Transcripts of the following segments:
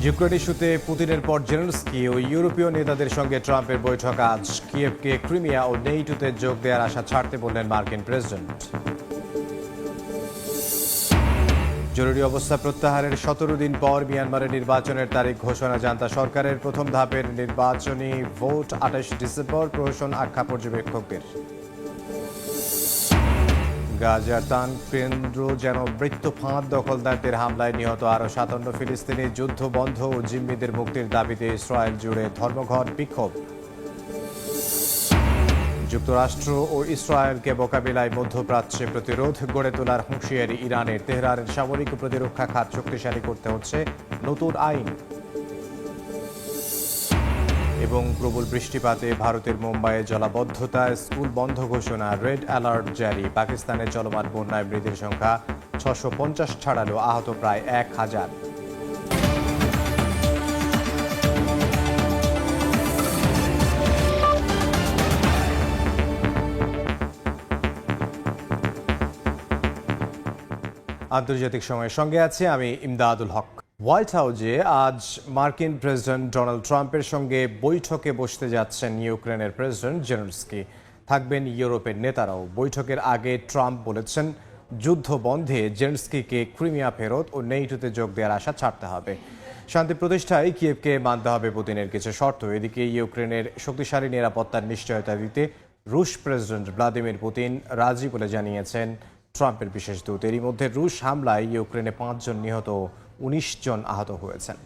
Ukraine ইস্যুতে পুতিনের পর জেলেনস্কি ও ইউরোপীয় নেতাদের সঙ্গে ট্রাম্পের বৈঠক আজ। কিয়েভকে ক্রিমিয়া ও নেটোতে যোগ দেওয়ার আশা ছাড়তে বললেন মার্কিন প্রেসিডেন্ট। জরুরি অবস্থা প্রত্যাহারের 17 দিন পর মিয়ানমারের নির্বাচনের তারিখ ঘোষণা। জান্তা সরকারের প্রথম ধাপের নির্বাচনী ভোট 28 ডিসেম্বর, প্রহসন আখ্যা পর্যবেক্ষকদের। গাজার তান কেন্দ্র যেন বৃত্ত ফাঁদ, দখলদারদের হামলায় নিহত আরও 57 ফিলিস্তিনি। যুদ্ধ বন্ধ ও জিম্মিদের মুক্তির দাবিতে ইসরায়েল জুড়ে ধর্মঘট, বিক্ষোভ। যুক্তরাষ্ট্র ও ইসরায়েলকে মোকাবিলায় মধ্যপ্রাচ্যে প্রতিরোধ গড়ে তোলার হুঁশিয়ারি ইরানের। তেহরানের সামরিক ও প্রতিরক্ষা খাত শক্তিশালী করতে হচ্ছে নতুন আইন। এবং প্রবল বৃষ্টিপাতে ভারতের মুম্বাইয়ে জলাবদ্ধতা, স্কুল বন্ধ ঘোষণা, রেড অ্যালার্ট জারি। পাকিস্তানে চলমান বন্যায় মৃতের সংখ্যা 650 ছাড়ালো, আহত প্রায় 1000। আন্তর্জাতিক সময়ের সঙ্গে আছে আমি ইমদাদুল হক। হোয়াইট হাউসে আজ মার্কিন প্রেসিডেন্ট ডোনাল্ড ট্রাম্পের সঙ্গে বৈঠকে বসতে যাচ্ছেন ইউক্রেনের প্রেসিডেন্ট জেলেনস্কি। থাকবেন ইউরোপের নেতারাও। বৈঠকের আগে ট্রাম্প বলেছেন, যুদ্ধ বন্ধে জেলেনস্কিকে ক্রিমিয়া ফেরত ও নেটোতে যোগ দেওয়ার আশা ছাড়তে হবে। শান্তি প্রতিষ্ঠায় কিয়েভকে মানতে হবে পুতিনের কিছু শর্ত। এদিকে ইউক্রেনের শক্তিশালী নিরাপত্তার নিশ্চয়তা দিতে রুশ প্রেসিডেন্ট ভ্লাদিমির পুতিন রাজি বলে জানিয়েছেন ট্রাম্পের বিশেষ দূত। এরই মধ্যে রুশ হামলায় ইউক্রেনে 5 জন নিহত, 19 জন আহত হয়েছেন।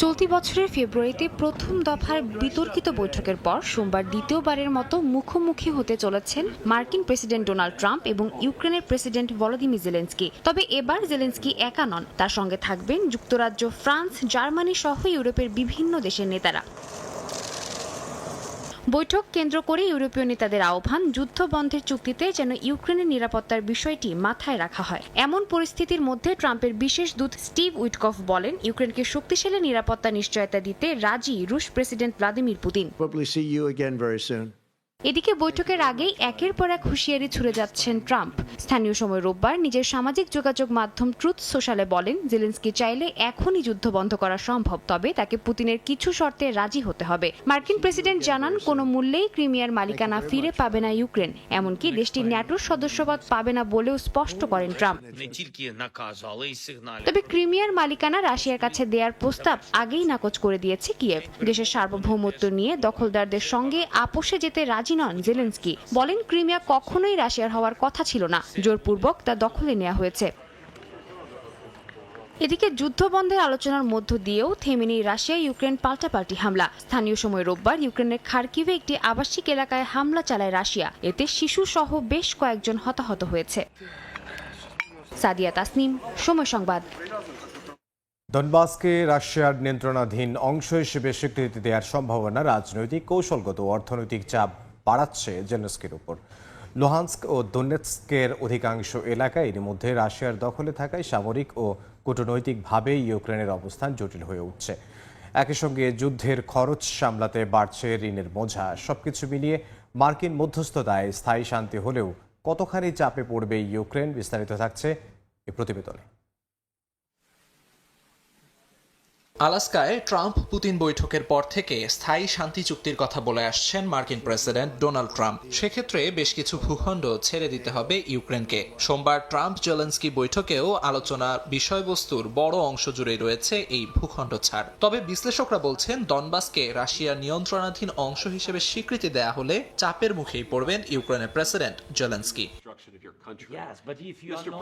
চলতি বছরের ফেব্রুয়ারিতে প্রথম দফার বিতর্কিত বৈঠকের পর সোমবার দ্বিতীয়বারের মতো মুখোমুখি হতে চলেছেন মার্কিন প্রেসিডেন্ট ডোনাল্ড ট্রাম্প এবং ইউক্রেনের প্রেসিডেন্ট ভলোদিমির জেলেনস্কি। তবে এবার জেলেনস্কি একা নন, তার সঙ্গে থাকবেন যুক্তরাজ্য, ফ্রান্স, জার্মানি সহ ইউরোপের বিভিন্ন দেশের নেতারা। বৈঠক কেন্দ্র করে ইউরোপীয় নেতাদের আহ্বান, যুদ্ধ বন্ধের চুক্তিতে যেন ইউক্রেনের নিরাপত্তার বিষয়টি মাথায় রাখা হয়। এমন পরিস্থিতির মধ্যে ট্রাম্পের বিশেষ দূত স্টিভ উইটকফ বলেন, ইউক্রেনকে শক্তিশালী নিরাপত্তা নিশ্চয়তা দিতে রাজি রুশ প্রেসিডেন্ট ভ্লাদিমির পুতিন। এদিকে বৈঠকের আগেই একের পর এক হুঁশিয়ারি ছুড়ে যাচ্ছেন ট্রাম্প। স্থানীয় সময় রোববার নিজের সামাজিক যোগাযোগ মাধ্যম ট্রুথ সোশ্যালে বলেন, জেলেনস্কি চাইলে এখনই যুদ্ধ বন্ধ করা সম্ভব, তবে তাকে পুতিনের কিছু শর্তে রাজি হতে হবে। মার্কিন প্রেসিডেন্ট জানান, কোনো মূল্যেই ক্রিমিয়ার মালিকানা ফিরে পাবে না ইউক্রেন, এমনকি দেশটি ন্যাটোর সদস্যপদ পাবে না বলেও স্পষ্ট করেন ট্রাম্প। তবে ক্রিমিয়ার মালিকানা রাশিয়ার কাছে দেওয়ার প্রস্তাব আগেই নাকচ করে দিয়েছে কিয়েভ। দেশের সার্বভৌমত্ব নিয়ে দখলদারদের সঙ্গে আপোষে যেতে রাজি নন জেলেনস্কি। বলেন, ক্রিমিয়া কখনোই রাশিয়ার হওয়ার কথা ছিল না, জোরপূর্বক তা দখলে নেওয়া হয়েছে। এদিকে যুদ্ধবন্ধের আলোচনার মধ্য দিয়েও থেমেনি রাশিয়া ইউক্রেন পাল্টাপাল্টি হামলা। স্থানীয় সময় রোববার ইউক্রেনের খার্কিভে একটি আবাসিক এলাকায় হামলা চালায় রাশিয়া। এতে শিশু সহ বেশ কয়েকজন হতাহত হয়েছে। সাদিয়া তাসনিম, সময় সংবাদ। ডনবাসকে রাশিয়ার নিয়ন্ত্রণাধীন অংশ হিসেবে স্বীকৃতি দেওয়ার সম্ভাবনা রাজনৈতিক, কৌশলগত ও অর্থনৈতিক চাপ বাড়াচ্ছে জেলেনস্কির উপর। লুহান্স্ক ও দোনেৎস্কের অধিকাংশ এলাকায় এর মধ্যে রাশিয়ার দখলে থাকায় সামরিক ও কূটনৈতিকভাবে ইউক্রেনের অবস্থান জটিল হয়ে উঠছে। একই সঙ্গে যুদ্ধের খরচ সামলাতে বাড়ছে ঋণের বোঝা। সবকিছু মিলিয়ে মার্কিন মধ্যস্থতায় স্থায়ী শান্তি হলেও কতখানি চাপে পড়বে ইউক্রেন, বিস্তারিত থাকছে এই প্রতিবেদনে। আলাস্কায় ট্রাম্প পুতিন বৈঠকের পর থেকে স্থায়ী শান্তি চুক্তির কথা বলে আসছেন মার্কিন প্রেসিডেন্ট ডোনাল্ড ট্রাম্প। সেক্ষেত্রে বেশ কিছু ভূখণ্ড ছেড়ে দিতে হবে ইউক্রেনকে। সোমবার ট্রাম্প জেলেনস্কি বৈঠকেও আলোচনার বিষয়বস্তুর বড় অংশ জুড়ে রয়েছে এই ভূখণ্ড ছাড়। তবে বিশ্লেষকরা বলছেন, ডনবাসকে রাশিয়ার নিয়ন্ত্রণাধীন অংশ হিসেবে স্বীকৃতি দেয়া হলে চাপের মুখেই পড়বেন ইউক্রেনের প্রেসিডেন্ট জেলেনস্কি।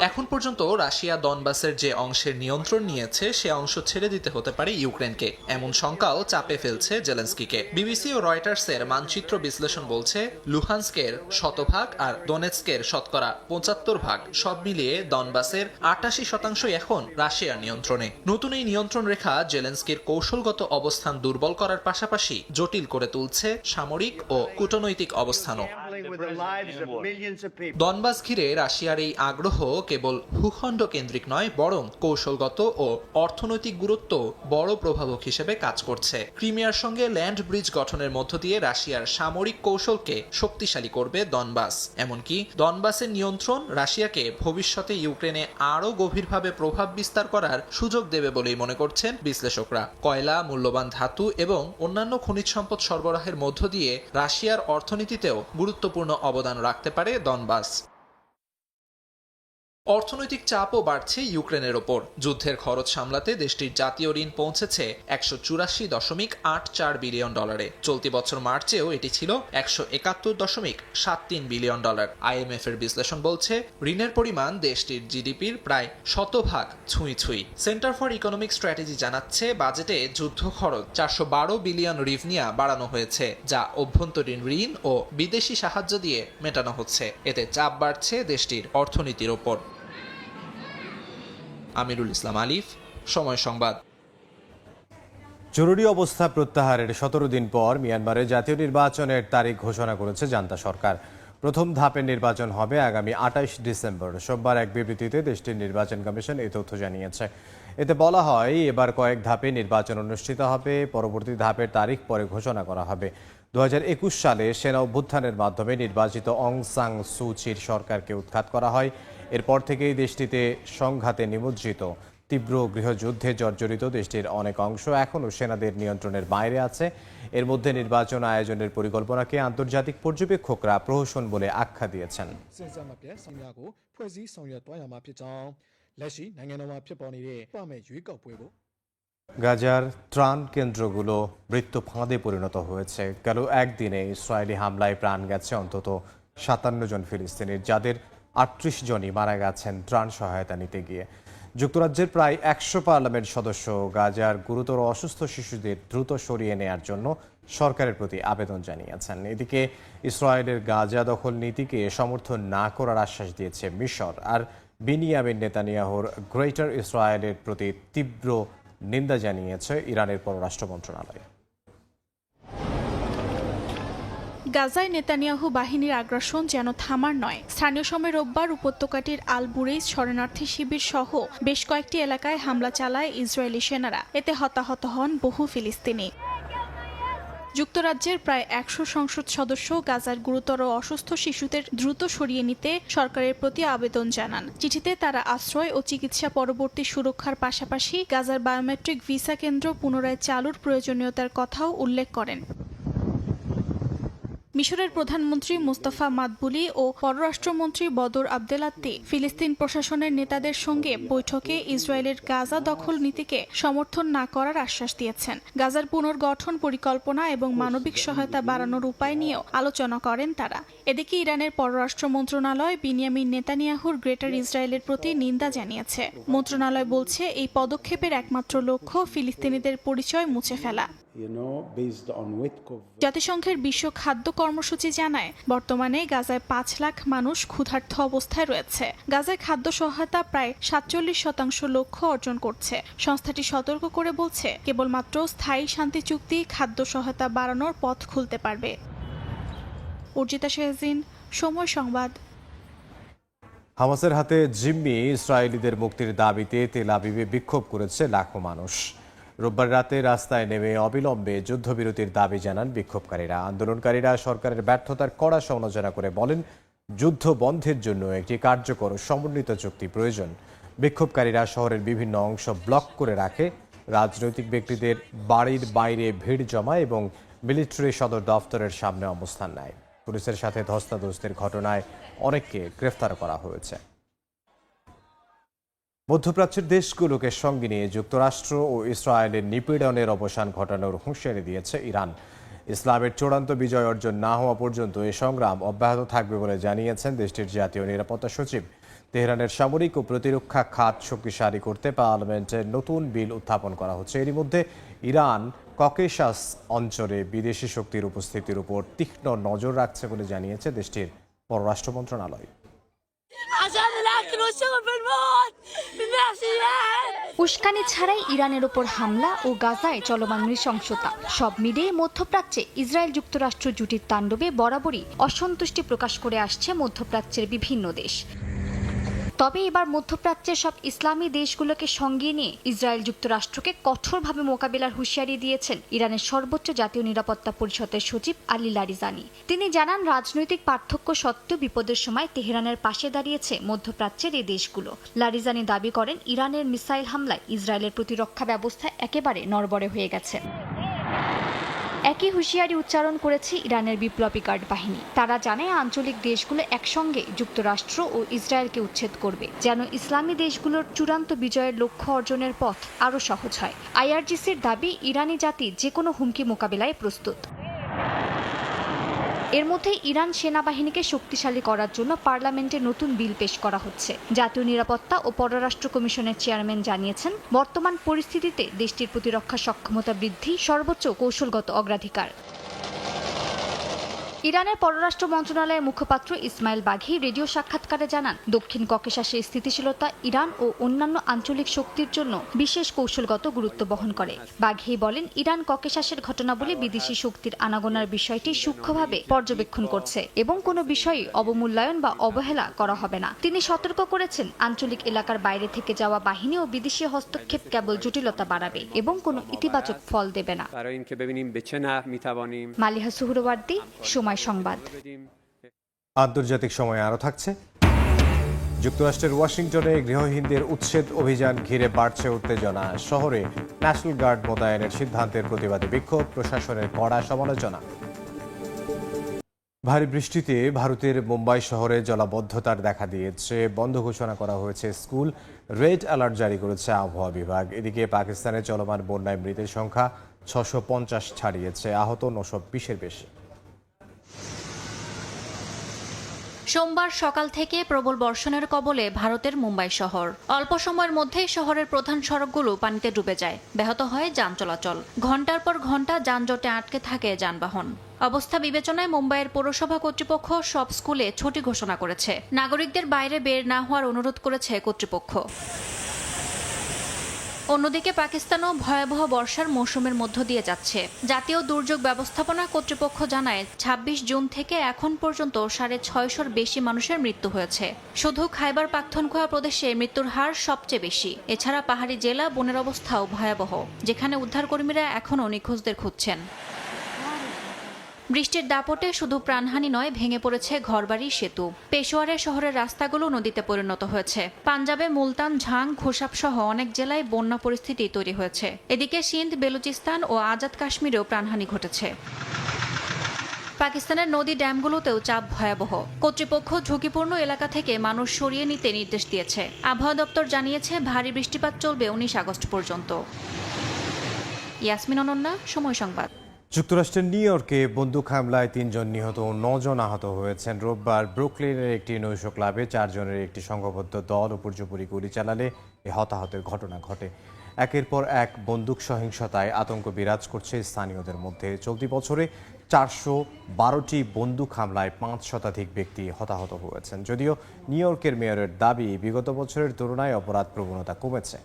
এখন পর্যন্ত রাশিয়া ডনবাসের যে অংশের নিয়ন্ত্রণ নিয়েছে সে অংশ ছেড়ে দিতে হতে পারে ইউক্রেনকে, এমন শঙ্কাও চাপে ফেলছে জেলেনস্কিকে। বিবিসি ও রয়টার্সের মানচিত্র বিশ্লেষণ বলছে, লুহান্স্কের 100% আর দোনেৎস্কের 75% সব মিলিয়ে ডনবাসের 88% এখন রাশিয়ার নিয়ন্ত্রণে। নতুন এই নিয়ন্ত্রণ রেখা জেলেনস্কির কৌশলগত অবস্থান দুর্বল করার পাশাপাশি জটিল করে তুলছে সামরিক ও কূটনৈতিক অবস্থানও। playing with the lives of millions of people. দনবাস ঘিরে রাশিয়ার এই আগ্রহ কেবল ভূখণ্ড কেন্দ্রিক নয়, বরং কৌশলগত ও অর্থনৈতিক গুরুত্ব বড় প্রভাবক হিসেবে কাজ করছে। ক্রিমিয়ার সঙ্গে ল্যান্ড ব্রিজ গঠনের মধ্য দিয়ে রাশিয়ার সামরিক কৌশলকে শক্তিশালী করবে দনবাস। এমনকি দনবাসের নিয়ন্ত্রণ রাশিয়াকে ভবিষ্যতে ইউক্রেনে আরও গভীরভাবে প্রভাব বিস্তার করার সুযোগ দেবে বলেই মনে করছেন বিশ্লেষকরা। কয়লা, মূল্যবান ধাতু এবং অন্যান্য খনিজ সম্পদ সরবরাহের মধ্য দিয়ে রাশিয়ার অর্থনীতিতেও গুরুত্বপূর্ণ অবদান রাখতে পারে দনবাস। অর্থনৈতিক চাপও বাড়ছে ইউক্রেনের ওপর। যুদ্ধের খরচ সামলাতে দেশটির জাতীয় ঋণ পৌঁছেছে $184.84 বিলিয়ন। চলতি বছর মার্চেও এটি ছিল $171.73 বিলিয়ন। IMF এর বিশ্লেষণ বলছে ঋণের পরিমাণ দেশটির জিডিপির প্রায় 100% ছুঁই। সেন্টার ফর ইকোনমিক স্ট্র্যাটেজি জানাচ্ছে বাজেটে যুদ্ধ খরচ 412 বিলিয়ন রিভনিয়া বাড়ানো হয়েছে, যা অভ্যন্তরীণ ঋণ ও বিদেশি সাহায্য দিয়ে মেটানো হচ্ছে। এতে চাপ বাড়ছে দেশটির অর্থনীতির ওপর। আমিরুল ইসলাম আলিফ, সময় সংবাদ। জরুরি অবস্থা প্রত্যাহারের 17 দিন পর মিয়ানমারে জাতীয় নির্বাচনের তারিখ ঘোষণা করেছে জান্তা সরকার। প্রথম ধাপের নির্বাচন হবে আগামী 28 ডিসেম্বর। সোমবার এক বিবৃতিতে দেশটির নির্বাচন কমিশন এই তথ্য জানিয়েছে। এতে বলা হয়, এবার কয়েক ধাপে নির্বাচন অনুষ্ঠিত হবে, পরবর্তী ধাপের তারিখ পরে ঘোষণা করা হবে। 2021 সালে সেনা অভ্যুত্থানের মাধ্যমে নির্বাচিত অং সান সু চির সরকারকে উৎখাত করা হয়। এরপর থেকেই দেশটিতে সংঘাতে নিমজ্জিত, তীব্র গৃহযুদ্ধে জর্জরিত দেশটির অনেক অংশ এখনও সেনাদের নিয়ন্ত্রণের বাইরে আছে। এর মধ্যে নির্বাচন আয়োজনের পরিকল্পনাকে আন্তর্জাতিক পর্যবেক্ষকরা প্রহসন বলে আখ্যা দিয়েছেন। গাজার ত্রাণ কেন্দ্রগুলো মৃত্যু ফাঁদে পরিণত হয়েছে। গেল একদিনে ইসরায়েলি হামলায় প্রাণ গেছে অন্তত 57 জন ফিলিস্তিনির, যাদের 38 জনই মারা গেছেন ত্রাণ সহায়তা নিতে গিয়ে। যুক্তরাজ্যের প্রায় 100 পার্লামেন্ট সদস্য গাজার গুরুতর অসুস্থ শিশুদের দ্রুত সরিয়ে নেয়ার জন্য সরকারের প্রতি আবেদন জানিয়েছেন। এদিকে ইসরায়েলের গাজা দখল নীতিকে সমর্থন না করার আশ্বাস দিয়েছে মিশর। আর বেনিয়ামিন নেতানিয়াহুর গ্রেটার ইসরায়েলের প্রতি তীব্র নিন্দা জানিয়েছে ইরানের পররাষ্ট্র মন্ত্রণালয়। গাজায় নেতানিয়াহু বাহিনীর আগ্রাসন যেন থামার নয়। স্থানীয় সময় রোববার উপত্যকাটির আল বুরেইজ শরণার্থী শিবির সহ বেশ কয়েকটি এলাকায় হামলা চালায় ইসরায়েলি সেনারা। এতে হতাহত হন বহু ফিলিস্তিনি। যুক্তরাজ্যের প্রায় 100 সংসদ সদস্য গাজার গুরুতর অসুস্থ শিশুদের দ্রুত সরিয়ে নিতে সরকারের প্রতি আবেদন জানান। চিঠিতে তারা আশ্রয় ও চিকিৎসা পরবর্তী সুরক্ষার পাশাপাশি গাজার বায়োমেট্রিক ভিসা কেন্দ্র পুনরায় চালুর প্রয়োজনীয়তার কথাও উল্লেখ করেন। মিশরের প্রধানমন্ত্রী মুস্তাফা মাদবুলি ও পররাষ্ট্রমন্ত্রী বদর আবদেলাত্তি ফিলিস্তিন প্রশাসনের নেতাদের সঙ্গে বৈঠকে ইসরায়েলের গাজা দখল নীতিকে সমর্থন না করার আশ্বাস দিয়েছেন। গাজার পুনর্গঠন পরিকল্পনা এবং মানবিক সহায়তা বাড়ানোর উপায় নিয়েও আলোচনা করেন তারা। এদিকে ইরানের পররাষ্ট্র মন্ত্রণালয় বেনিয়ামিন নেতানিয়াহুর গ্রেটার ইসরায়েলের প্রতি নিন্দা জানিয়েছে। মন্ত্রণালয় বলছে, এই পদক্ষেপের একমাত্র লক্ষ্য ফিলিস্তিনিদের পরিচয় মুছে ফেলা। জাতিসংঘের বিশ্ব খাদ্য কর্মসূচি জানায়, বর্তমানে গাজায় 5 লাখ মানুষ ক্ষুধার্ত অবস্থায় রয়েছে। গাজায় খাদ্য সহায়তা প্রায় 47% লক্ষ্য অর্জন করছে। সংস্থাটি সতর্ক করে বলছে, কেবলমাত্র স্থায়ী শান্তি চুক্তি খাদ্য সহায়তা বাড়ানোর পথ খুলতে পারবে। অর্জিতা শেহজিন, সময় সংবাদ। হামাসের হাতে জিম্মি ইসরায়েলিদের মুক্তির দাবিতে তেল আবিবে বিক্ষোভ করেছে লাখো মানুষ। রোববার রাতে রাস্তায় নেমে অবিলম্বে যুদ্ধবিরতির দাবি জানান বিক্ষোভকারীরা। আন্দোলনকারীরা সরকারের ব্যর্থতার কড়া সমালোচনা করে বলেন, যুদ্ধ বন্ধের জন্য একটি কার্যকর সমন্বিত চুক্তি প্রয়োজন। বিক্ষোভকারীরা শহরের বিভিন্ন অংশ ব্লক করে রাখে, রাজনৈতিক ব্যক্তিদের বাড়ির বাইরে ভিড় জমায় এবং মিলিটারি সদর দফতরের সামনে অবস্থান নেয়। পুলিশের সাথে ধস্তাধস্তির ঘটনায় অনেককে গ্রেফতার করা হয়েছে। মধ্যপ্রাচ্যের দেশগুলোকে সঙ্গে নিয়ে যুক্তরাষ্ট্র ও ইসরায়েলের নিপীড়নের অবসান ঘটানোর হুঁশিয়ারি দিয়েছে ইরান। ইসলামের চূড়ান্ত বিজয় অর্জন না হওয়া পর্যন্ত এই সংগ্রাম অব্যাহত থাকবে বলে জানিয়েছেন দেশটির জাতীয় নিরাপত্তা সচিব। তেহরানের সামরিক ও প্রতিরক্ষা খাত শক্তিশালী করতে পার্লামেন্টে নতুন বিল উত্থাপন করা হচ্ছে। এরই মধ্যে ইরান ককেশাস অঞ্চলে বিদেশি শক্তির উপস্থিতির উপর তীক্ষ্ণ নজর রাখছে বলে জানিয়েছে দেশটির পররাষ্ট্র মন্ত্রণালয়। عشان الاكل والشرب الموت الناس উস্কানি ছাড়াই ইরানের ওপর হামলা ও গাজায় চলমান নৃশংসতা সব মিলিয়ে মধ্যপ্রাচ্যে ইসরায়েল যুক্তরাষ্ট্র জুটির তাণ্ডবে বরাবরই অসন্তুষ্টি প্রকাশ করে আসছে মধ্যপ্রাচ্যের বিভিন্ন দেশ। তবে এবার মধ্যপ্রাচ্যের সব ইসলামী দেশগুলোকে সঙ্গে নিয়ে ইসরায়েল যুক্তরাষ্ট্রকে কঠোরভাবে মোকাবিলার হুঁশিয়ারি দিয়েছেন ইরানের সর্বোচ্চ জাতীয় নিরাপত্তা পরিষদের সচিব আলী লারিজানি। তিনি জানান, রাজনৈতিক পার্থক্য সত্ত্বেও বিপদের সময় তেহরানের পাশে দাঁড়িয়েছে মধ্যপ্রাচ্যের এই দেশগুলো। লারিজানি দাবি করেন, ইরানের মিসাইল হামলায় ইসরায়েলের প্রতিরক্ষা ব্যবস্থা একেবারে নড়বড়ে হয়ে গেছে। একই হুঁশিয়ারি উচ্চারণ করেছে ইরানের বিপ্লবী গার্ড বাহিনী। তারা জানায়, আঞ্চলিক দেশগুলো একসঙ্গে যুক্তরাষ্ট্র ও ইসরায়েলকে উচ্ছেদ করবে, যেন ইসলামী দেশগুলোর চূড়ান্ত বিজয়ের লক্ষ্য অর্জনের পথ আরও সহজ হয়। আইআরজিসির দাবি, ইরানি জাতি যে কোনো হুমকি মোকাবিলায় প্রস্তুত। এর মধ্যে ইরান সেনাবাহিনীকে শক্তিশালী করার জন্য পার্লামেন্টে নতুন বিল পেশ করা হচ্ছে। জাতীয় নিরাপত্তা ও পররাষ্ট্র কমিশনের চেয়ারম্যান জানিয়েছেন, বর্তমান পরিস্থিতিতে দেশটির প্রতিরক্ষা সক্ষমতা বৃদ্ধি সর্বোচ্চ কৌশলগত অগ্রাধিকার। ইরানের পররাষ্ট্র মন্ত্রণালয়ের মুখপাত্র ইসমাইল বাঘি রেডিও সাক্ষাৎকারে জানান, দক্ষিণ ককেশাসের স্থিতিশীলতা ইরান ও অন্যান্য আঞ্চলিক শক্তির জন্য বিশেষ কৌশলগত গুরুত্ব বহন করে। বাঘি বলেন, ইরান ককেশাসের ঘটনাবলী বিদেশি শক্তির আনাগোনার বিষয়টি সূক্ষ্মভাবে পর্যবেক্ষণ করছে এবং কোনো বিষয়ে অবমূল্যায়ন বা অবহেলা করা হবে না। তিনি সতর্ক করেছেন, আঞ্চলিক এলাকার বাইরে থেকে যাওয়া বাহিনী ও বিদেশি হস্তক্ষেপ কেবল জটিলতা বাড়াবে এবং কোনো ইতিবাচক ফল দেবে না। মালিহা সুহরওয়ার্দী, সময় সংবাদ। আন্তর্জাতিক সময় আরও থাকছে। যুক্তরাষ্ট্রের ওয়াশিংটনে গৃহহীনদের উচ্ছেদ অভিযান ঘিরে বাড়ছে উত্তেজনা। শহরে ন্যাশনাল গার্ড মোতায়েনের সিদ্ধান্তের প্রতিবাদে বিক্ষোভ, প্রশাসনের কড়া সমালোচনা। ভারী বৃষ্টিতে ভারতের মুম্বাই শহরে জলাবদ্ধতার দেখা দিয়েছে। বন্ধ ঘোষণা করা হয়েছে স্কুল, রেড অ্যালার্ট জারি করেছে আবহাওয়া বিভাগ। এদিকে পাকিস্তানে চলমান বন্যায় মৃতের সংখ্যা 650 ছাড়িয়েছে, আহত 920-এর বেশি। সোমবার সকাল থেকে প্রবল বর্ষণের কবলে ভারতের মুম্বাই শহর। অল্প সময়ের মধ্যেই শহরের প্রধান সড়কগুলো পানিতে ডুবে যায়, ব্যাহত হয় যান চলাচল। ঘন্টার পর ঘন্টা যানজটে আটকে থাকে যানবাহন। অবস্থা বিবেচনায় মুম্বাইয়ের পৌরসভা কর্তৃপক্ষ সব স্কুলে ছুটি ঘোষণা করেছে। নাগরিকদের বাইরে বের না হওয়ার অনুরোধ করেছে কর্তৃপক্ষ। অন্যদিকে পাকিস্তানও ভয়াবহ বর্ষার মৌসুমের মধ্য দিয়ে যাচ্ছে। জাতীয় দুর্যোগ ব্যবস্থাপনা কর্তৃপক্ষ জানায়, 26 জুন থেকে এখন পর্যন্ত 650-র বেশি মানুষের মৃত্যু হয়েছে। শুধু খাইবার পাখতুনখোয়া প্রদেশে মৃত্যুর হার সবচেয়ে বেশি। এছাড়া পাহাড়ি জেলা বনের অবস্থাও ভয়াবহ, যেখানে উদ্ধারকর্মীরা এখনও নিখোঁজদের খুঁজছেন। বৃষ্টির দাপটে শুধু প্রাণহানি নয়, ভেঙে পড়েছে ঘরবাড়ি, সেতু। পেশোয়ারের শহরের রাস্তাগুলো নদীতে পরিণত হয়েছে। পাঞ্জাবে মুলতান, ঝাং, খোসাব সহ অনেক জেলায় বন্যা পরিস্থিতি তৈরি হয়েছে। এদিকে সিন্ধ, বেলুচিস্তান ও আজাদ কাশ্মীরেও প্রাণহানি ঘটেছে। পাকিস্তানের নদী ড্যামগুলোতেও চাপ ভয়াবহ। কর্তৃপক্ষ ঝুঁকিপূর্ণ এলাকা থেকে মানুষ সরিয়ে নিতে নির্দেশ দিয়েছে। আবহাওয়া দপ্তর জানিয়েছে, ভারী বৃষ্টিপাত চলবে 19 আগস্ট পর্যন্ত। ইয়াসমিন অনন্যা, সময় সংবাদ। যুক্তরাষ্ট্রের নিউ ইয়র্কে বন্দুক হামলায় 3 জন নিহত ও 9 জন আহত হয়েছেন। রোববার ব্রুকলিনের একটি নৈশ ক্লাবে 4 জনের একটি সংঘবদ্ধ দল উপর্যুপরি গুলি চালালে এ হতাহতের ঘটনা ঘটে। একের পর এক বন্দুক সহিংসতায় আতঙ্ক বিরাজ করছে স্থানীয়দের মধ্যে। চলতি বছরে 412টি বন্দুক হামলায় 5 শতাধিক ব্যক্তি হতাহত হয়েছেন। যদিও নিউ ইয়র্কের মেয়রের দাবি, বিগত বছরের তুলনায় অপরাধ প্রবণতা কমেছে।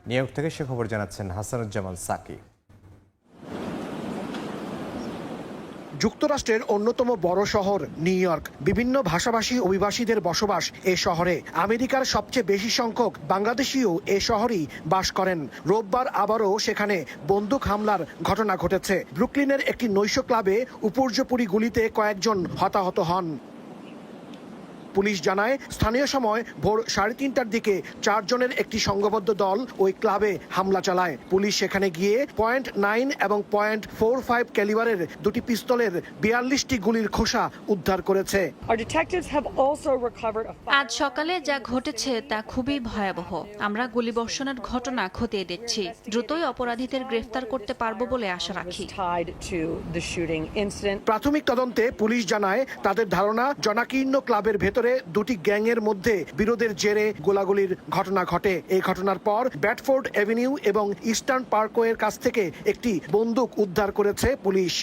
নিউ ইয়র্ক থেকে সে খবর জানাচ্ছেন হাসানুজ্জামান সাকি। যুক্তরাষ্ট্রের অন্যতম বড় শহর নিউ ইয়র্ক। বিভিন্ন ভাষাভাষী অভিবাসীদের বসবাস এ শহরে। আমেরিকার সবচেয়ে বেশি সংখ্যক বাংলাদেশিও এ শহরেই বাস করেন। রোববার আবারও সেখানে বন্দুক হামলার ঘটনা ঘটেছে। ব্রুকলিনের একটি নৈশ ক্লাবে উপর্যুপরি গুলিতে কয়েকজন হতাহত হন। পুলিশ জানায়, স্থানীয় সময় ভোর 3:30টার দিকে 4 জনের একটি সংঘবদ্ধ দল ওই ক্লাবে হামলা চালায়। পুলিশ সেখানে গিয়ে .9 এবং .45 ক্যালিবারের 2টি পিস্তলের 42টি গুলির খোসা উদ্ধার করেছে। আজ সকালে যা ঘটেছে তা খুবই ভয়াবহ। আমরা গুলিবর্ষণের ঘটনা খতিয়ে দেখছি। দ্রুতই অপরাধীদের গ্রেফতার করতে পারব বলে আশা রাখি। প্রাথমিক তদন্তে পুলিশ জানায়, তাদের ধারণা জনাকীর্ণ ক্লাবের ভেতরে 2টি গ্যাংয়ের মধ্যে বিরোধের জেরে গোলাগুলির ঘটনা ঘটে। এই ঘটনার পর ব্যাডফোর্ড এভিনিউ এবং ইস্টার্ন পার্কওয়ের কাছ থেকে একটি বন্দুক উদ্ধার করেছে পুলিশ।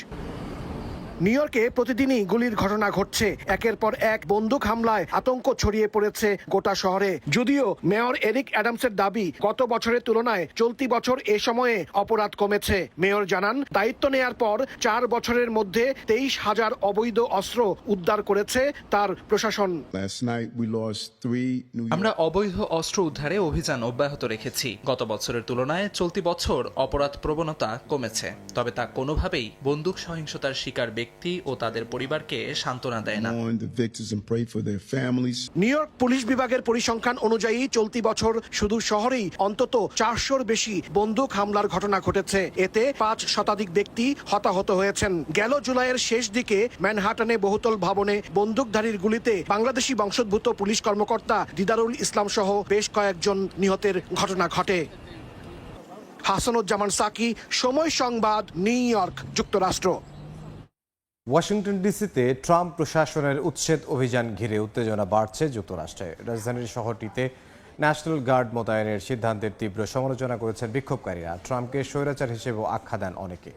নিউ ইয়র্কে প্রতিদিনই গুলির ঘটনা ঘটছে। একের পর এক বন্দুক হামলায় আতঙ্ক ছড়িয়ে পড়েছে গোটা শহরে। যদিও মেয়র এরিক অ্যাডামসের দাবি, গত বছরের তুলনায় চলতি বছর এ সময়ে অপরাধ কমেছে। মেয়র জানান, দায়িত্ব নেয়ার পর 4 বছরের মধ্যে 23,000 অবৈধ অস্ত্র উদ্ধার করেছে তার প্রশাসন। আমরা অবৈধ অস্ত্র উদ্ধারে অভিযান অব্যাহত রেখেছি। গত বছরের তুলনায় চলতি বছর অপরাধ প্রবণতা কমেছে, তবে তা কোনোভাবেই বন্দুক সহিংসতার শিকার ব্যক্তি ও তাদের পরিবারকে সান্ত্বনা দেয় না। নিউ ইয়র্ক পুলিশ বিভাগের পরিসংখ্যান অনুযায়ী চলতি বছর শুধু শহরেই অন্তত 400-র বেশি বন্দুক হামলার ঘটনা ঘটেছে। এতে 5 শতাধিক ব্যক্তি হতাহত হয়েছেন। গেল জুলাইয়ের শেষ দিকে ম্যানহাটনে বহুতল ভবনে বন্দুকধারীর গুলিতে বাংলাদেশি বংশোদ্ভূত পুলিশ কর্মকর্তা দিদারুল ইসলাম সহ বেশ কয়েকজন নিহতের ঘটনা ঘটে। হাসানুজ্জামান সাকি, সময় সংবাদ, নিউ ইয়র্ক, যুক্তরাষ্ট্র। ওয়াশিংটন ডিসিতে ট্রাম্প প্রশাসনের উচ্ছেদ অভিযান ঘিরে উত্তেজনা বাড়ছে যুক্তরাষ্ট্রে। রাজধানীর শহরটিতে ন্যাশনাল গার্ড মোতায়েনের সিদ্ধান্তের তীব্র সমালোচনা করেছেন বিক্ষোভকারীরা। ট্রাম্পকে স্বৈরাচার হিসেবেও আখ্যা দেন অনেকে।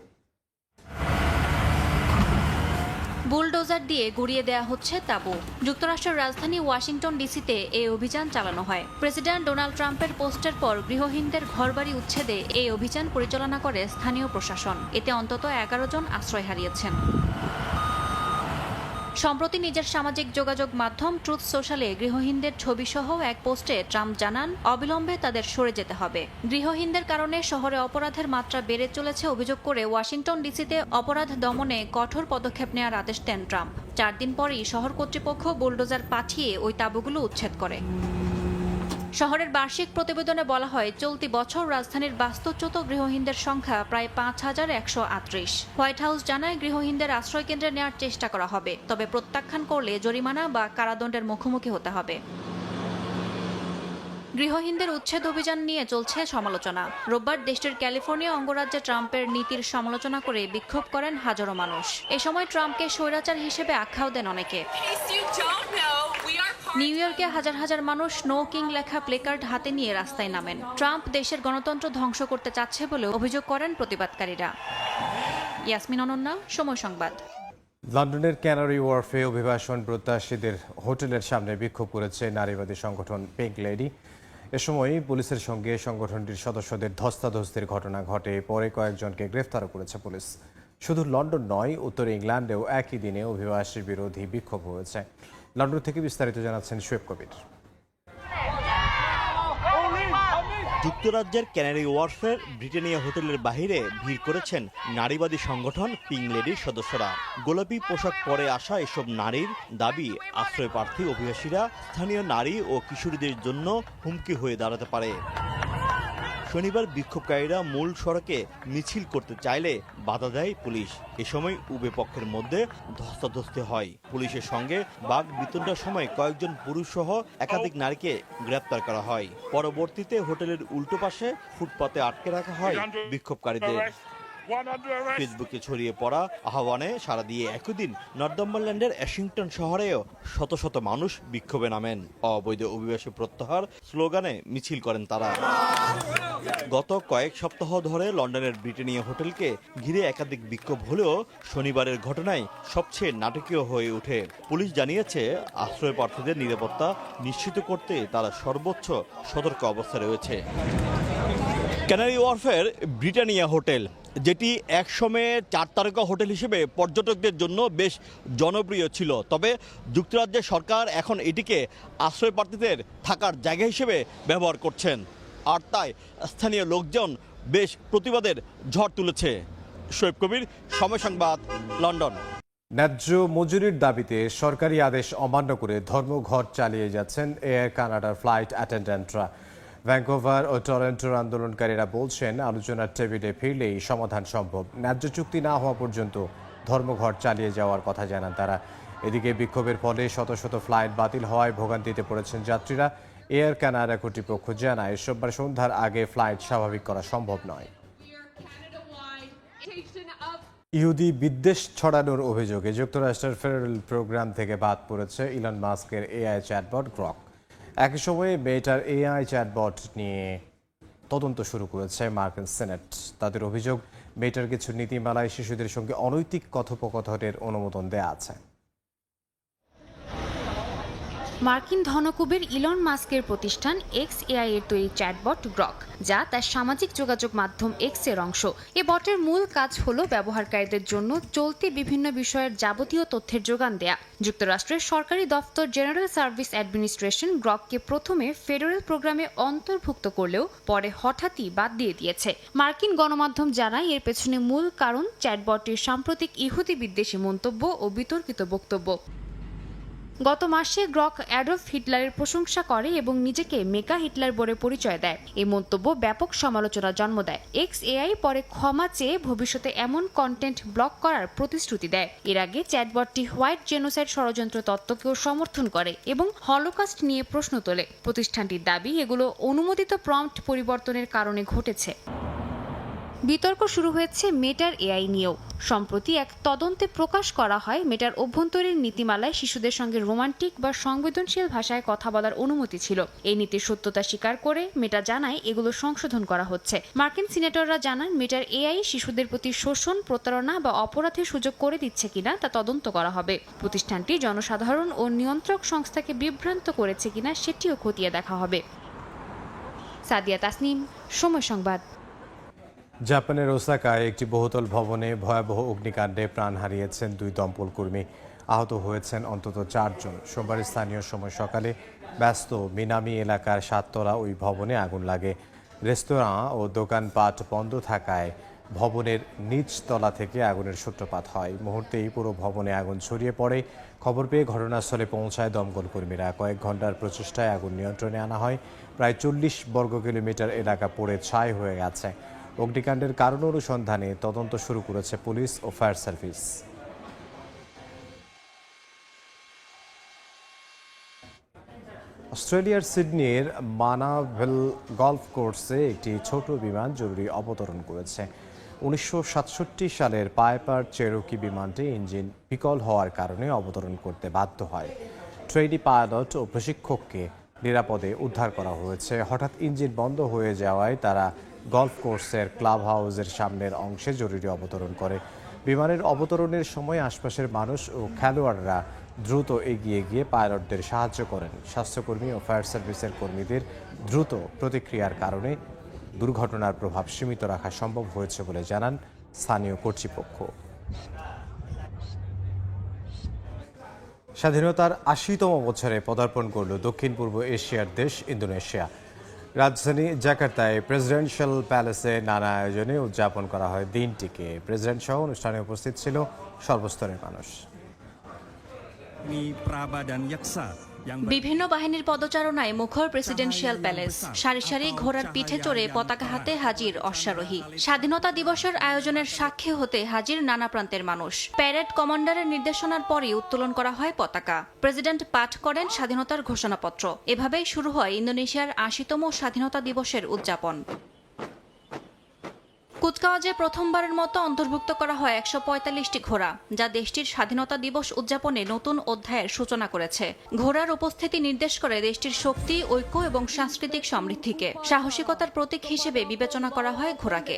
বুলডোজার দিয়ে গুড়িয়ে দেয়া হচ্ছে তাঁবু। যুক্তরাষ্ট্রের রাজধানী ওয়াশিংটন ডিসিতে এই অভিযান চালানো হয়। প্রেসিডেন্ট ডোনাল্ড ট্রাম্পের পোস্টের পর গৃহহীনদের ঘরবাড়ি উচ্ছেদে এই অভিযান পরিচালনা করে স্থানীয় প্রশাসন। এতে অন্তত 11 জন আশ্রয় হারিয়েছেন। সম্প্রতি নিজের সামাজিক যোগাযোগ মাধ্যম ট্রুথ সোশ্যালে গৃহহীনদের ছবিসহ এক পোস্টে ট্রাম্প জানান, অবিলম্বে তাদের সরে যেতে হবে। গৃহহীনদের কারণে শহরে অপরাধের মাত্রা বেড়ে চলেছে অভিযোগ করে ওয়াশিংটন ডিসিতে অপরাধ দমনে কঠোর পদক্ষেপ নেওয়ার আদেশ দেন ট্রাম্প। 4 দিন পরই শহর কর্তৃপক্ষ বুলডোজার পাঠিয়ে ওই তাঁবুগুলো উচ্ছেদ করে। শহরের বার্ষিক প্রতিবেদনে বলা হয়, চলতি বছর রাজধানীর বাস্তুচ্যুত গৃহহীনদের সংখ্যা প্রায় 5,138। হোয়াইট হাউস জানায়, গৃহহীনদের আশ্রয়কেন্দ্রে নেওয়ার চেষ্টা করা হবে, তবে প্রত্যাখ্যান করলে জরিমানা বা কারাদণ্ডের মুখোমুখি হতে হবে। গৃহহীনদের উচ্ছেদ অভিযান নিয়ে চলছে সমালোচনা। রোববার দেশটির ক্যালিফোর্নিয়া অঙ্গরাজ্যে ট্রাম্পের নীতির সমালোচনা করে বিক্ষোভ করেন হাজারো মানুষ। এ সময় ট্রাম্পকে স্বৈরাচার হিসেবে আখ্যাও দেন অনেকে। নিউ ইয়র্কে হাজার হাজার মানুষ নো কিং লেখা প্লেকার্ড হাতে নিয়ে রাস্তায় নামেন। ট্রাম্প দেশের গণতন্ত্র ধ্বংস করতে চাচ্ছে বলে অভিযোগ করেন প্রতিবাদকারীরা। ইয়াসমিন অনন্যা, সময় সংবাদ। লন্ডনের ক্যানারি ওয়ার্ফে অভিবাসন প্রত্যাশীদের হোটেলের সামনে বিক্ষোভ করেছে নারীবাদী সংগঠন পিঙ্ক লেডি। এ সময় পুলিশের সঙ্গে সংগঠনটির সদস্যদের ধস্তাধস্তির ঘটনা ঘটে। পরে কয়েকজনকে গ্রেফতারও করেছে পুলিশ। শুধু লন্ডন নয়, উত্তর ইংল্যান্ডেও একই দিনে অভিবাসী বিরোধী বিক্ষোভ হয়েছে। লন্ডন থেকে বিস্তারিত জানাচ্ছেন শোয়েব কবির। যুক্তরাজ্যের ক্যানারি ওয়ার্ফের ব্রিটানিয়া হোটেলের বাইরে ভিড় করেছেন নারীবাদী সংগঠন পিঙ্ক লেডির সদস্যরা। গোলাপি পোশাক পরে আসা এসব নারীর দাবি, আশ্রয় প্রার্থী অভিবাসীরা স্থানীয় নারী ও কিশোরীদের জন্য হুমকি হয়ে দাঁড়াতে পারে। শনিবার বিক্ষোভকারীরা মূল সড়কে মিছিল করতে চাইলে বাধা দেয় পুলিশ। এ সময় উভয় পক্ষের মধ্যে ধস্তাধস্তি হয়। পুলিশের সঙ্গে বাক বিতণ্ডার সময় কয়েকজন পুরুষ সহ একাধিক নারীকে গ্রেপ্তার করা হয়। পরবর্তীতে হোটেলের উল্টো পাশে ফুটপাতে আটকে রাখা হয় বিক্ষোভকারীদের। ফেসবুকে ছড়িয়ে পড়া আহ্বানে সাড়া দিয়ে একই দিন নর্দাম্বারল্যান্ডের ওয়াশিংটন শহরেও শত শত মানুষ বিক্ষোভে নামেন। অবৈধ অভিবাসী প্রত্যাহার স্লোগানে মিছিল করেন তারা। গত কয়েক সপ্তাহ ধরে লন্ডনের ব্রিটানিয়া হোটেলকে ঘিরে একাধিক বিক্ষোভ হলেও শনিবারের ঘটনায় সবচেয়ে নাটকীয় হয়ে ওঠে। পুলিশ জানিয়েছে, আশ্রয় প্রার্থীদের নিরাপত্তা নিশ্চিত করতে তারা সর্বোচ্চ সতর্ক অবস্থায় রয়েছে। ক্যানারি ওয়ার্ফের ব্রিটানিয়া হোটেল, যেটি একসময়ে 4 তারকা হোটেল হিসেবে পর্যটকদের জন্য বেশ জনপ্রিয় ছিল, তবে যুক্তরাজ্যের সরকার এখন এটিকে আশ্রয় প্রার্থীদের থাকার জায়গা হিসেবে ব্যবহার করছেন। আর তাই স্থানীয় লোকজন বেশ প্রতিবাদের ঝড় তুলেছে। শোয়েব কবির, সময় সংবাদ, লন্ডন। ন্যায্য মজুরির দাবিতে সরকারি আদেশ অমান্য করে ধর্মঘট চালিয়ে যাচ্ছেন এয়ার কানাডার ফ্লাইট অ্যাটেন্ডেন্টরা। ভ্যাঙ্কুভার ও টরন্টোর আন্দোলনকারীরা বলছেন, আলোচনার টেবিলে ফিরলেই সমাধান সম্ভব। ন্যায্য চুক্তি না হওয়া পর্যন্ত ধর্মঘট চালিয়ে যাওয়ার কথা জানান তারা। এদিকে বিক্ষোভের ফলে শত শত ফ্লাইট বাতিল হওয়ায় ভোগান্তিতে পড়েছেন যাত্রীরা। এয়ার কানাডা কর্তৃপক্ষ জানায়, সোমবার সন্ধ্যার আগে ফ্লাইট স্বাভাবিক করা সম্ভব নয়। ইহুদি বিদ্বেষ ছড়ানোর অভিযোগে যুক্তরাষ্ট্রের ফেডারেল প্রোগ্রাম থেকে বাদ পড়েছে ইলন মাস্কের এআই চ্যাটবট গ্রক। একই সময়ে মেটার এআই চ্যাটবট নিয়ে তদন্ত শুরু করেছে মার্কিন সেনেট। তাদের অভিযোগ, মেটার কিছু নীতিমালায় শিশুদের সঙ্গে অনৈতিক কথোপকথনের অনুমোদন দেয়া আছে। মার্কিন ধনকুবের ইলন মাস্কের প্রতিষ্ঠান XAI এর তৈরি চ্যাটবট গ্রক, যা তার সামাজিক যোগাযোগ মাধ্যম এক্স এর অংশ। এ বটের মূল কাজ হলো ব্যবহারকারীদের জন্য চলতি বিভিন্ন বিষয়ের যাবতীয় তথ্যের যোগান দেয়া। যুক্তরাষ্ট্রের সরকারি দফতর জেনারেল সার্ভিস অ্যাডমিনিস্ট্রেশন গ্রককে প্রথমে ফেডারেল প্রোগ্রামে অন্তর্ভুক্ত করলেও পরে হঠাৎই বাদ দিয়ে দিয়েছে। মার্কিন গণমাধ্যম জানায় এর পেছনে মূল কারণ চ্যাটবটটির সাম্প্রতিক ইহুদি বিদ্বেষী মন্তব্য ও বিতর্কিত বক্তব্য। গত মাসে গ্রক অ্যাডলফ হিটলারের প্রশংসা করে এবং নিজেকে মেকা হিটলার বলে পরিচয় দেয়। এই মন্তব্য ব্যাপক সমালোচনার জন্ম দেয়। XAI পরে ক্ষমা চেয়ে ভবিষ্যতে এমন কন্টেন্ট ব্লক করার প্রতিশ্রুতি দেয়। এর আগে চ্যাটবটটি হোয়াইট জেনোসাইড ষড়যন্ত্র তত্ত্বকেও সমর্থন করে এবং হলোকাস্ট নিয়ে প্রশ্ন তোলে। প্রতিষ্ঠানটির দাবি এগুলো অনুমোদিত প্রম্পট পরিবর্তনের কারণে ঘটেছে। বিতর্ক শুরু হয়েছে মেটার AI নিয়েও। সম্প্রতি এক তদন্তে প্রকাশ করা হয় মেটার অভ্যন্তরীণ নীতিমালায় শিশুদের সঙ্গে রোমান্টিক বা সংবেদনশীল ভাষায় কথা বলার অনুমতি ছিল। এই নীতির সত্যতা স্বীকার করে মেটা জানায় এগুলো সংশোধন করা হচ্ছে। মার্কিন সিনেটররা জানান মেটার AI শিশুদের প্রতি শোষণ, প্রতারণা বা অপরাধের সুযোগ করে দিচ্ছে কিনা তা তদন্ত করা হবে। প্রতিষ্ঠানটি জনসাধারণ ও নিয়ন্ত্রক সংস্থাকে বিভ্রান্ত করেছে কিনা সেটিও খতিয়ে দেখা হবে। সাদিয়া তাসনিম, সময় সংবাদ। জাপানের ওসাকায় একটি বহুতল ভবনে ভয়াবহ অগ্নিকাণ্ডে প্রাণ হারিয়েছেন 2 দমকল কর্মী। আহত হয়েছেন অন্তত 4 জন। সোমবার স্থানীয় সময় সকালে ব্যস্ত মিনামি এলাকার 7 তলা ওই ভবনে আগুন লাগে। রেস্তোরাঁ ও দোকানপাট বন্ধ থাকায় ভবনের নিচ তলা থেকে আগুনের সূত্রপাত হয়। মুহূর্তেই পুরো ভবনে আগুন ছড়িয়ে পড়ে। খবর পেয়ে ঘটনাস্থলে পৌঁছায় দমকল কর্মীরা। কয়েক ঘন্টার প্রচেষ্টায় আগুন নিয়ন্ত্রণে আনা হয়। প্রায় 40 বর্গ কিলোমিটার এলাকা পুড়ে ছাই হয়ে গেছে। অগ্নিকাণ্ডের কারণ অনুসন্ধানে তদন্ত শুরু করেছে পুলিশ ও ফায়ার সার্ভিস। অস্ট্রেলিয়ার সিডনির মানাভেল গলফ কোর্সে একটি ছোট বিমান জরুরি অবতরণ করেছে। 1967 সালের পাইপার চেরোকি বিমানটি ইঞ্জিন বিকল হওয়ার কারণে অবতরণ করতে বাধ্য হয়। ট্রেনি পাইলট ও প্রশিক্ষককে নিরাপদে উদ্ধার করা হয়েছে। হঠাৎ ইঞ্জিন বন্ধ হয়ে যাওয়ায় তারা গলফ কোর্সের ক্লাব হাউসের সামনের অংশে জরুরি অবতরণ করে। বিমানের অবতরণের সময় আশপাশের মানুষ ও খেলোয়াড়রা দ্রুত এগিয়ে গিয়ে পাইলটদের সাহায্য করেন। স্বাস্থ্যকর্মী ও ফায়ার সার্ভিসের কর্মীদের দ্রুত প্রতিক্রিয়ার কারণে দুর্ঘটনার প্রভাব সীমিত রাখা সম্ভব হয়েছে বলে জানান স্থানীয় কর্তৃপক্ষ। স্বাধীনতার 80তম বছরে পদার্পণ করল দক্ষিণ পূর্ব এশিয়ার দেশ ইন্দোনেশিয়া। রাজধানী জাকার্তায় প্রেসিডেন্সিয়াল প্যালেসে নানা আয়োজনে উদযাপন করা হয় দিনটিকে। প্রেসিডেন্ট সহ অনুষ্ঠানে উপস্থিত ছিল সর্বস্তরের মানুষ। বিভিন্ন বাহিনীর পদচারণায় মুখর প্রেসিডেন্সিয়াল প্যালেস। সারি সারি ঘোড়ার পিঠে চড়ে পতাকা হাতে হাজির অশ্বারোহী। স্বাধীনতা দিবসের আয়োজনের সাক্ষী হতে হাজির নানা প্রান্তের মানুষ। প্যারেড কমান্ডারের নির্দেশনার পরই উত্তোলন করা হয় পতাকা। প্রেসিডেন্ট পাঠ করেন স্বাধীনতার ঘোষণাপত্র। এভাবেই শুরু হয় ইন্দোনেশিয়ার 80তম স্বাধীনতা দিবসের উদযাপন। কুচকাওয়াজে প্রথমবারের মতো অন্তর্ভুক্ত করা হয় 145টি ঘোড়া, যা দেশটির স্বাধীনতা দিবস উদযাপনে নতুন অধ্যায়ের সূচনা করেছে। ঘোড়ার উপস্থিতি নির্দেশ করে দেশটির শক্তি, ঐক্য এবং সাংস্কৃতিক সমৃদ্ধিকে। সাহসিকতার প্রতীক হিসেবে বিবেচনা করা হয় ঘোড়াকে।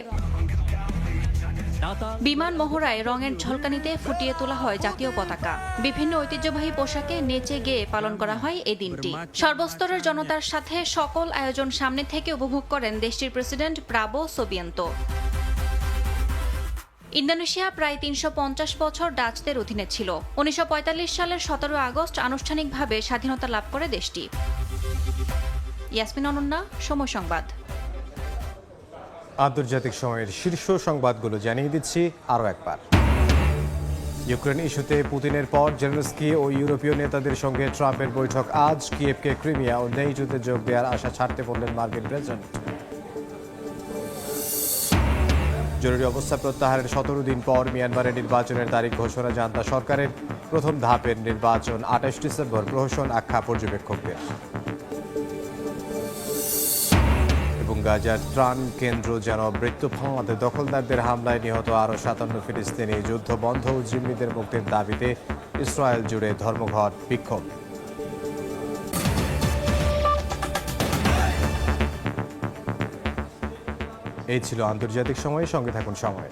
বিমান মহড়ায় রঙের ঝলকানিতে ফুটিয়ে তোলা হয় জাতীয় পতাকা। বিভিন্ন ঐতিহ্যবাহী পোশাকে নেচে গেয়ে পালন করা হয় এই দিনটি। সর্বস্তরের জনতার সাথে সকল আয়োজন সামনে থেকে উপভোগ করেন দেশটির প্রেসিডেন্ট প্রাবো সুবিয়ান্তো। ইন্দোনেশিয়া প্রায় 350 বছর ডাচদের অধীনে ছিল। 1945 সালের 17 আগস্ট আনুষ্ঠানিকভাবে স্বাধীনতা লাভ করে দেশটি। ইয়াসমিন অনন্যা, সময় সংবাদ। আন্তর্জাতিক সময়ের শীর্ষ সংবাদগুলো জানিয়ে দিচ্ছি আরও একবার। ইউক্রেন ইস্যুতে পুতিনের পর জেলেনস্কি ও ইউরোপীয় নেতাদের সঙ্গে ট্রাম্পের বৈঠক আজ। কিয়েভকে ক্রিমিয়া ও নেটোতে যোগ দেওয়ার আশা ছাড়তে বললেন মার্কিন প্রেসিডেন্ট। জরুরি অবস্থা প্রত্যাহারের 17 দিন পর মিয়ানমারের নির্বাচনের তারিখ ঘোষণা জান্তা সরকারের। প্রথম ধাপের নির্বাচন 28 ডিসেম্বর, প্রহসন আখ্যা পর্যবেক্ষকদের। এবং গাজার ত্রাণ কেন্দ্র যেন মৃত্যুফাঁদ। দখলদারদের হামলায় নিহত আরও 57 ফিলিস্তিনি। যুদ্ধ বন্ধ ও জিম্মিদের মুক্তির দাবিতে ইসরায়েল জুড়ে ধর্মঘট, বিক্ষোভ। এই ছিল আন্তর্জাতিক সময়ের সঙ্গে থাকুন সময়।